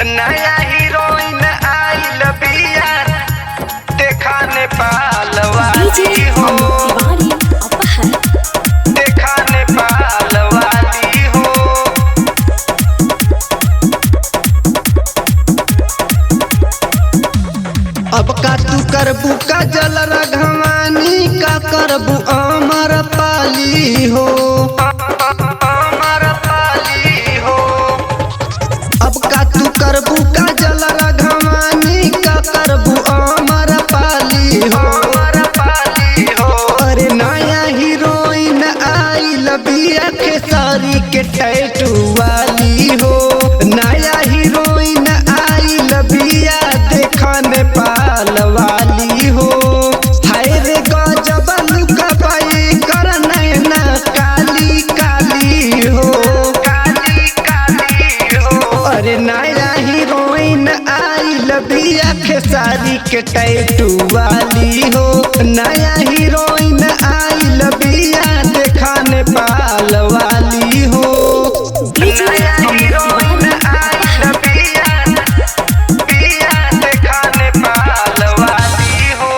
नया हीरोइन आइल बिया देखा नेपाल वाली हो, देखा नेपाल वाली हो। अब का तू करबू का जल रघवानी का करबू अमर पाली हो, अमर पाली हो। अब का तू करबू का जल रघवानी का करबू अमर पाली हो, अमर पाली हो। अरे नया हीरोइन आइल बिया खेसारी के टैटू वाली हो, नया हीरोइन आइल बिया देखा नेपाल वाली हो। हाय रे गजब लुका बाई कर नैना काली काली हो, काली काली हो। अरे नया हीरोइन आइल बिया खेसारी के टैटू वाली हो, नया हीरोइन आइल बिया देखा नेपाल वाली हो। नया हीरोइन आइल बिया देखा नेपाल वाली हो।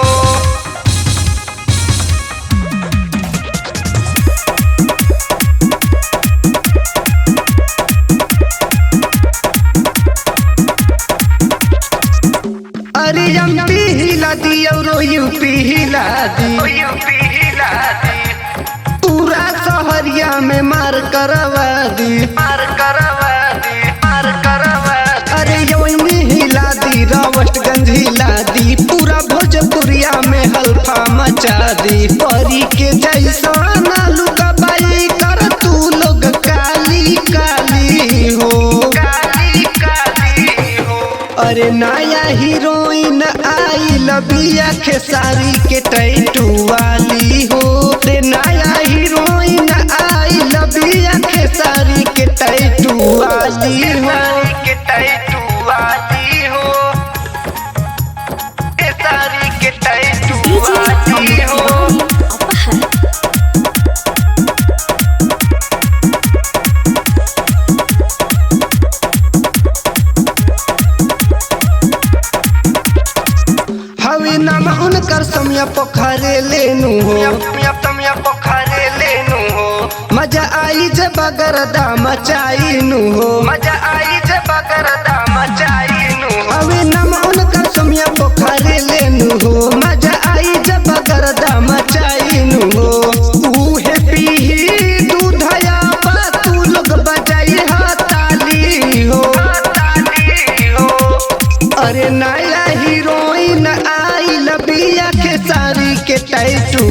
अरे एमपी हिला दी और यूपी हिला दी, यूपी हिला दी, पूरा सहरिया में मार करवा दी। मार करवा दी, मार करवा दी। अरे यवनी हिला दी, रावटगंज हिला दी, पूरा भोजपुरिया में हल्फा मचा दी। परी के जैसा नालू का बाई कर तू लोग काली काली हो, काली काली हो। अरे नया हीरोइन आइल बिया खेसारी के टैटू वाली हो, रे नया हीरोइन आइल बिया खेसारी के टैटू वाली हो। के टैटू वाली हो, केसारी के टैटू वाली हो। हवे नाम उनकर समय पोखरे लेनू हो, तमिया पोखरे लेनू हो। मजा आई जब गरदा मचाइनू हो, मजा आई जब गरदा मचाइनू हो। हवे नाम उनकर समय पोखरे लेनू हो, मजा आई जब गरदा मचाइनू हो। उहे पीही दूधया बा तू लोग बजाई हा ताली हो, ताली हो। अरे नया हीरोइन आइल बिया खेसारी के टैटू